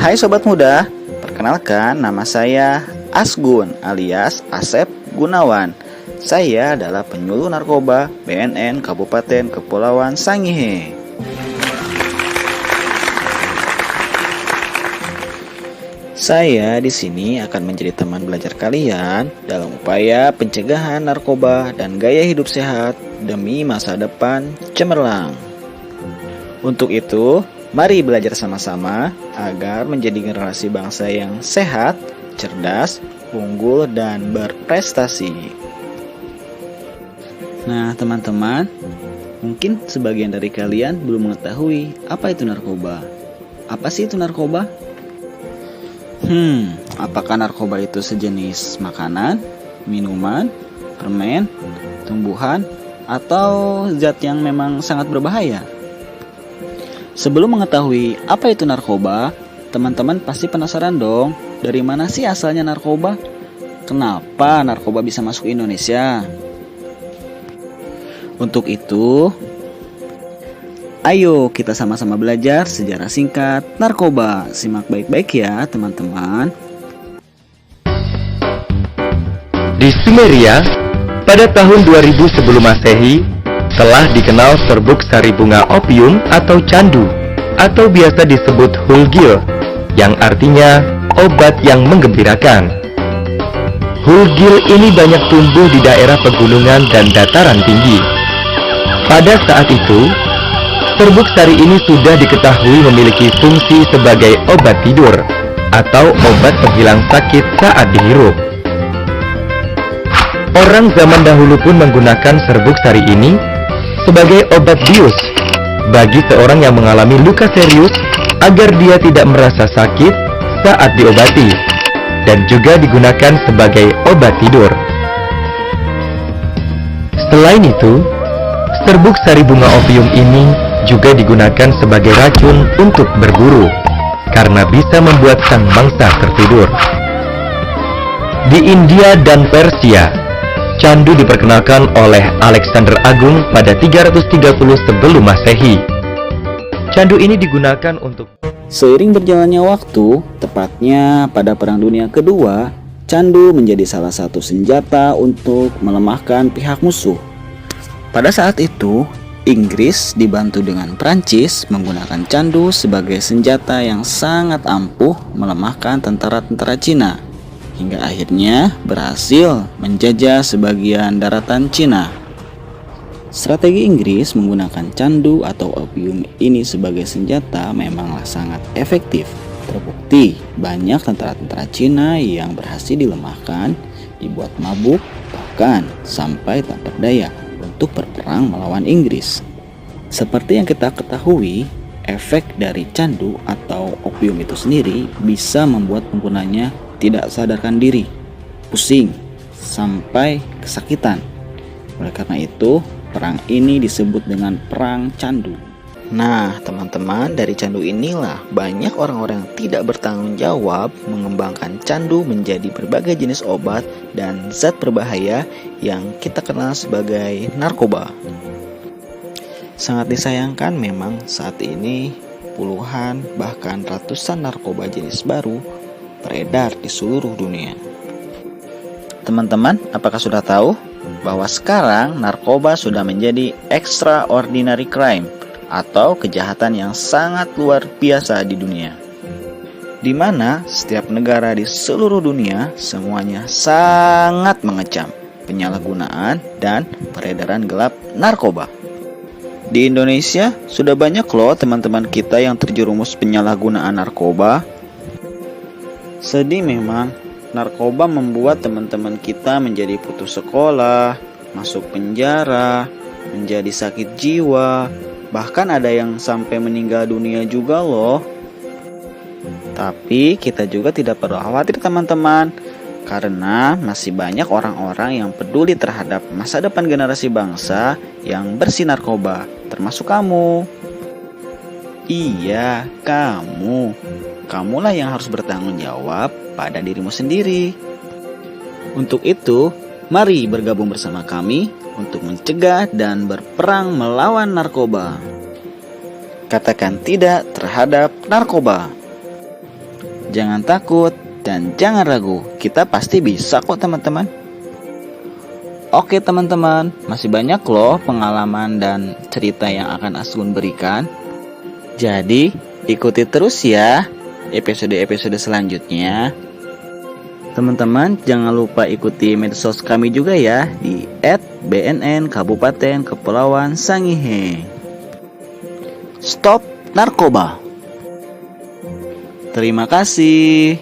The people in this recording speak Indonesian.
Hai Sobat Muda, perkenalkan nama saya Asgun alias Asep Gunawan. Saya adalah penyuluh narkoba BNN Kabupaten Kepulauan Sangihe. Saya di sini akan menjadi teman belajar kalian dalam upaya pencegahan narkoba dan gaya hidup sehat demi masa depan cemerlang. Untuk itu, mari belajar sama-sama agar menjadi generasi bangsa yang sehat, cerdas, unggul, dan berprestasi. Nah, teman-teman, mungkin sebagian dari kalian belum mengetahui apa itu narkoba. Apa sih itu narkoba? Apakah narkoba itu sejenis makanan, minuman, permen, tumbuhan, atau zat yang memang sangat berbahaya? Sebelum mengetahui apa itu narkoba, teman-teman pasti penasaran dong, dari mana sih asalnya narkoba? Kenapa narkoba bisa masuk Indonesia? Untuk itu, ayo kita sama-sama belajar sejarah singkat narkoba. Simak baik-baik ya teman-teman. Di Sumeria, pada tahun 2000 sebelum Masehi, telah dikenal serbuk sari bunga opium atau candu, atau biasa disebut hulgil, yang artinya obat yang menggembirakan. Hulgil ini banyak tumbuh di daerah pegunungan dan dataran tinggi. Pada saat itu, serbuk sari ini sudah diketahui memiliki fungsi sebagai obat tidur atau obat penghilang sakit saat dihirup. Orang zaman dahulu pun menggunakan serbuk sari ini sebagai obat bius bagi seorang yang mengalami luka serius agar dia tidak merasa sakit saat diobati, dan juga digunakan sebagai obat tidur. Selain itu, serbuk sari bunga opium ini juga digunakan sebagai racun untuk berburu karena bisa membuat sang mangsa tertidur. Di India dan Persia, candu diperkenalkan oleh Alexander Agung pada 330 sebelum Masehi. Candu ini digunakan untuk... Seiring berjalannya waktu, tepatnya pada Perang Dunia Kedua, candu menjadi salah satu senjata untuk melemahkan pihak musuh. Pada saat itu, Inggris dibantu dengan Prancis menggunakan candu sebagai senjata yang sangat ampuh melemahkan tentara-tentara Cina, hingga akhirnya berhasil menjajah sebagian daratan Cina. Strategi Inggris menggunakan candu atau opium ini sebagai senjata memanglah sangat efektif. Terbukti banyak tentara-tentara Cina yang berhasil dilemahkan, dibuat mabuk, bahkan sampai tak berdaya untuk berperang melawan Inggris. Seperti yang kita ketahui, efek dari candu atau opium itu sendiri bisa membuat penggunanya tidak sadarkan diri, pusing, sampai kesakitan. Oleh karena itu, perang ini disebut dengan perang candu. Nah, teman-teman, dari candu inilah banyak orang-orang yang tidak bertanggung jawab mengembangkan candu menjadi berbagai jenis obat dan zat berbahaya yang kita kenal sebagai narkoba. Sangat disayangkan memang saat ini puluhan bahkan ratusan narkoba jenis baru beredar di seluruh dunia. Teman-teman, apakah sudah tahu bahwa sekarang narkoba sudah menjadi extraordinary crime atau kejahatan yang sangat luar biasa di dunia, di mana setiap negara di seluruh dunia semuanya sangat mengecam penyalahgunaan dan peredaran gelap narkoba. Di Indonesia sudah banyak loh teman-teman kita yang terjerumus penyalahgunaan narkoba. Sedih memang, narkoba membuat teman-teman kita menjadi putus sekolah, masuk penjara, menjadi sakit jiwa, bahkan ada yang sampai meninggal dunia juga loh. Tapi kita juga tidak perlu khawatir teman-teman, karena masih banyak orang-orang yang peduli terhadap masa depan generasi bangsa yang bersih narkoba, termasuk kamu. Iya, kamu. Kamulah yang harus bertanggung jawab pada dirimu sendiri. Untuk itu, mari bergabung bersama kami untuk mencegah dan berperang melawan narkoba. Katakan tidak terhadap narkoba. Jangan takut dan jangan ragu, kita pasti bisa kok teman-teman. Oke teman-teman, masih banyak loh pengalaman dan cerita yang akan Asgun berikan. Jadi ikuti terus ya episode-episode selanjutnya. Teman-teman jangan lupa ikuti medsos kami juga ya di @BNN Kabupaten Kepulauan Sangihe. Stop narkoba. Terima kasih.